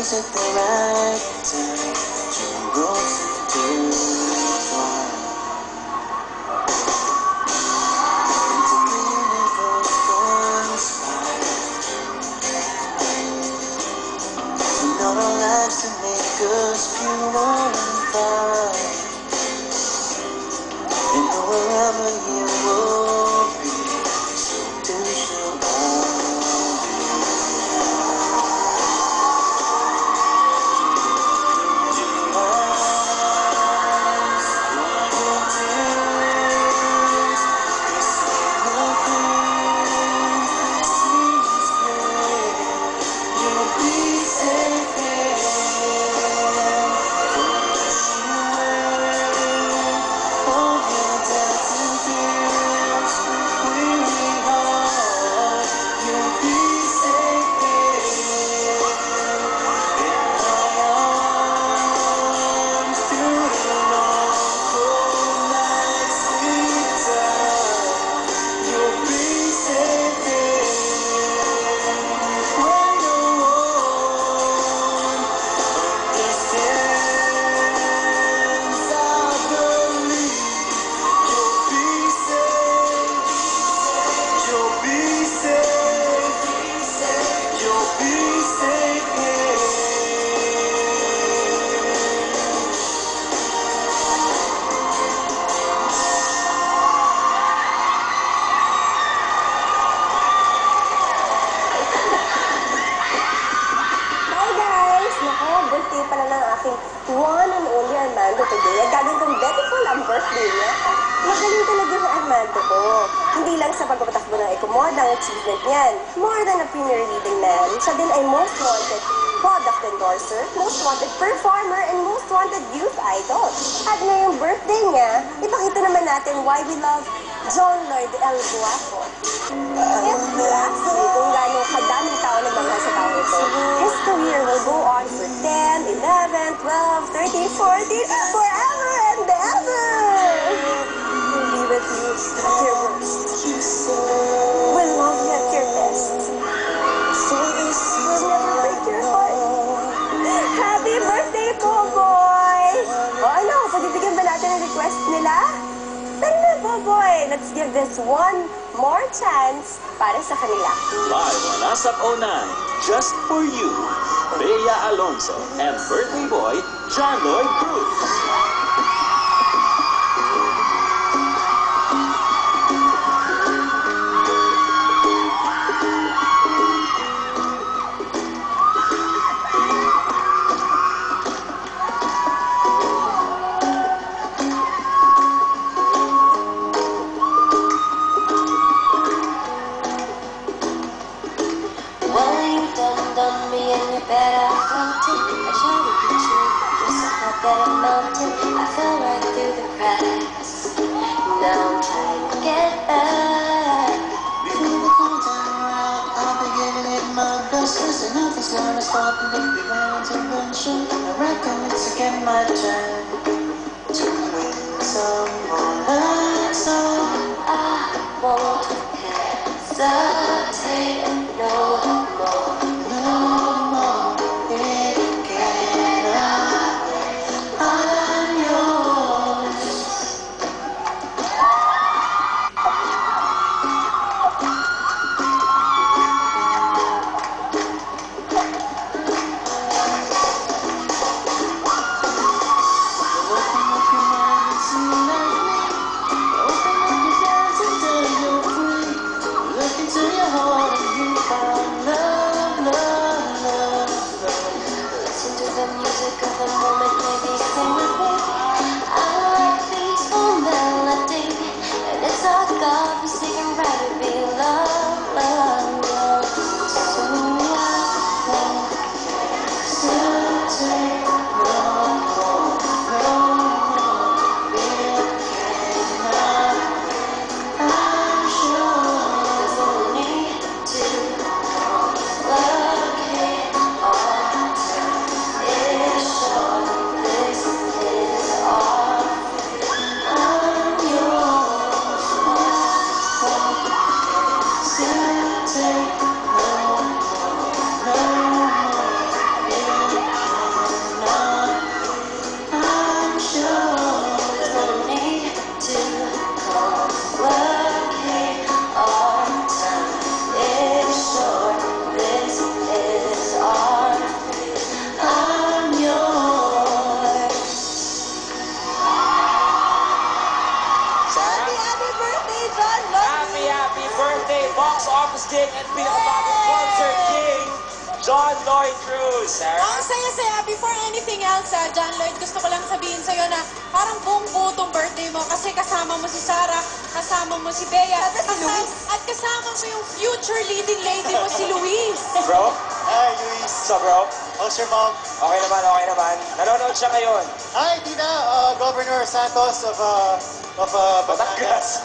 always at the right time. Jungles intertwine. Into the universe conspire. In all our lives to make us pure and fine. And wherever you will be, so too shall I. One and only Armando today. Ang gagawin kong beautiful ang birthday niya. Magaling talaga yung Armando ko. Hindi lang sa pagpapatakbo ng Ecomoda ang achievement niyan. More than a premier leading man, siya din ay most wanted product endorser, most wanted performer, and most wanted youth idol. At ngayong birthday niya, ipakita naman natin why we love John Lloyd El Guapo. If you ask me kung gano'ng kadaming tao nagmamahal sa tao ito, his career will go on for 10, 11, 12, 13, 14, forever and ever! We'll be with you at your worst. We'll love you at your best. We'll never break your heart. Happy birthday po, boy! O ano, pagbibigyan ba natin ang request nila? Tara na, Boboy! Let's give this one more chance para sa kanila. Live on ASAP 09, just for you, Bea Alonzo and birthday boy, John Lloyd Cruz. Done me and you better felt it. I tried to be true, you're so hot that it melted. I fell right through the cracks. Now I'm trying to get back. Through the cold time around, I'll be giving it my best. Listen, nothing's gonna stop me. Be my intervention. I reckon it's again my turn to win someone else. I won't hesitate no more. Into your heart and you Tapos din, and pinakabagong concert king, John Lloyd Cruz. Sarah? Ang saya-saya. Before anything else, John Lloyd, gusto ko lang sabihin sa'yo na parang buong-buo tong birthday mo kasi kasama mo si Sarah, kasama mo si Bea, at kasama mo yung future leading lady mo, si Luis. Bro? Hi, Luis. What's up, bro? How's your mom? Okay naman, okay naman. Nanonood siya ngayon. Hi, Tita. Governor Santos of Batangas.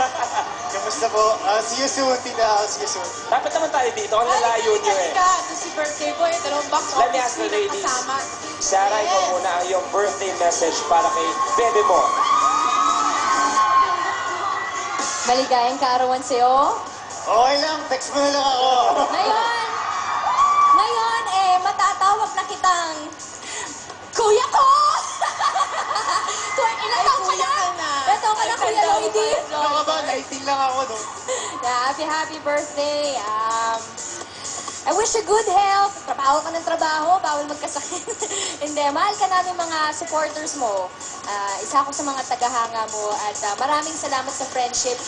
Kamusta po? See you soon, Tita. I'll see you soon. Dapat naman tayo dito. Ang lalayo niyo eh. Ito si birthday boy, dalawang box Let me office ask the din ang ladies. kasama. Sarah, ikaw Yes. muna ang iyong birthday message para kay bebe mo. Maligayang kaarawan sa'yo. Okay lang, text mo na lang ako. Ngayon, matatawag na kitang Kuya ko! Ilan taon ka kuya na? ka na. Ilan taon ka na, Kuya Lloydie? Ano ka ba? 19 lang ako, no? Yeah, happy birthday. I wish you good health. Trabaho ka ng trabaho, bawal magkasakit. Hindi, mahal ka namin mga supporters mo. Isa ako sa mga tagahanga mo at maraming salamat sa friendship.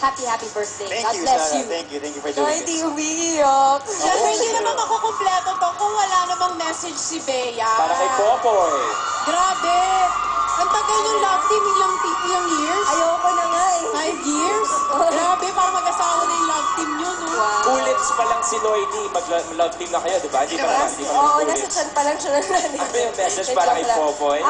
Happy birthday. Thank God you, bless Sarah. you. Thank you for doing Hindi this. umiiyak. Siyempre, hindi naman makukumpleto to kung wala namang message si Bea. Para kay Popoy. Grabe! Ang tagal yung love team, ilang years? Ayoko na nga eh. 5 years? Grabe, parang mag-asawa na yung love team nyo, no? Bullets pa lang si Lloydie. Mag-love team na kayo, di ba? Hindi pa naman. Hindi pa Oo, naman nasa bullets. chan pa lang siya na Ano yung message para kay Popoy?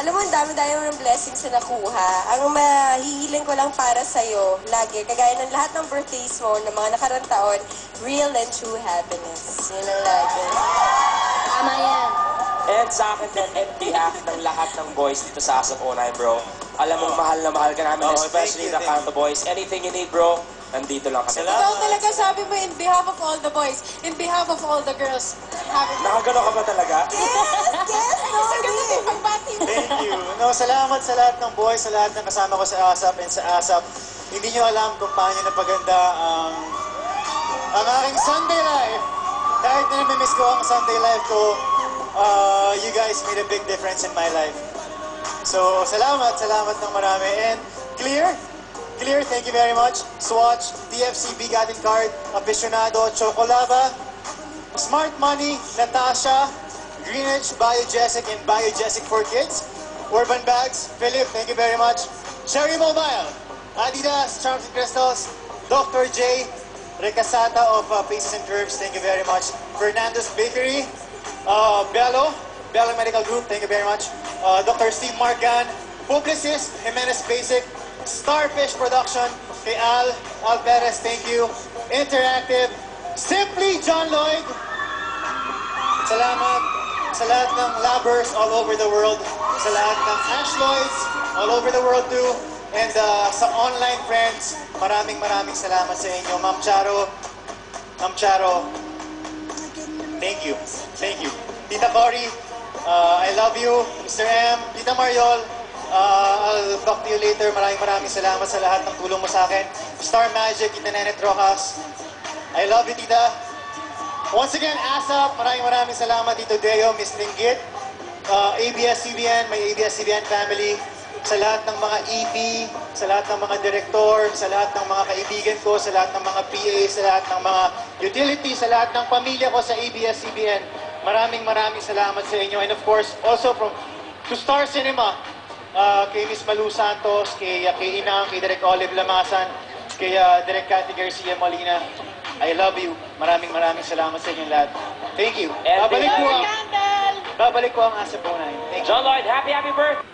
Alam mo, ang dami-dami mo ng blessings na nakuha. Ang mahihiling ko lang para sa'yo, lagi, kagaya ng lahat ng birthdays mo, ng mga nakarang taon, real and true happiness. Yun ang lagi. Tama yan. And sa akin din, and behalf ng lahat ng boys dito sa Asap Online, bro. Alam mong mahal na mahal ka namin, Oh, especially the thank you. Kanto boys. Anything you need, bro, nandito lang kami. Ikaw talaga sabi mo, in behalf of all the boys, in behalf of all the girls, happy Nakagano ka ba talaga? Isa ganun yung pagbati mo. Thank you. No, salamat sa lahat ng boys, sa lahat ng kasama ko sa ASAP and sa ASAP. Hindi nyo alam kung paano napaganda ang aking Sunday life. Kahit na namimiss ko ang Sunday life ko, you guys made a big difference in my life. So, salamat ng marami. And Clear, thank you very much. Swatch, TFC Bigatin Card, Aficionado, Chocolaba, Smart Money, Natasha, Greenwich, Biogesic, and Biogesic for Kids. Urban Bags, Philip, thank you very much. Cherry Mobile, Adidas, Charms and Crystals, Dr. J, Recasata of Paces and Curves, thank you very much. Fernando's Bakery, Bello Medical Group, thank you very much. Dr. Steve Margan, Publicist, Jimenez Basic, Starfish Production, kay Al Perez, thank you. Interactive, Simply John Lloyd, salamat sa lahat ng labbers all over the world, sa lahat ng Ash Lloyds all over the world too, and sa online friends, maraming salamat sa inyo. Ma'am Charo, thank you. Tita Cory, I love you. Mr. M, Tita Mariol, I'll talk to you later. Maraming salamat sa lahat ng tulong mo sa akin. Star Magic, Tita Nenet Rojas, I love you, Tita. Once again, ASAP, maraming salamat, Tito Deo, Miss Linggit, ABS-CBN, my ABS-CBN family, sa lahat ng mga EP, sa lahat ng mga direktor, sa lahat ng mga kaibigan ko, sa lahat ng mga PA, sa lahat ng mga utility, sa lahat ng pamilya ko sa ABS-CBN. Maraming salamat sa inyo. And of course, also to Star Cinema, kay Miss Malu Santos, kay Inang, kay Direk Olive Lamasan, kay Direk Cathy Garcia Molina. I love you. Maraming salamat sa inyong lahat. Thank you. And Babalik ko ang ASAP Online. Thank you. John Lloyd, happy birthday!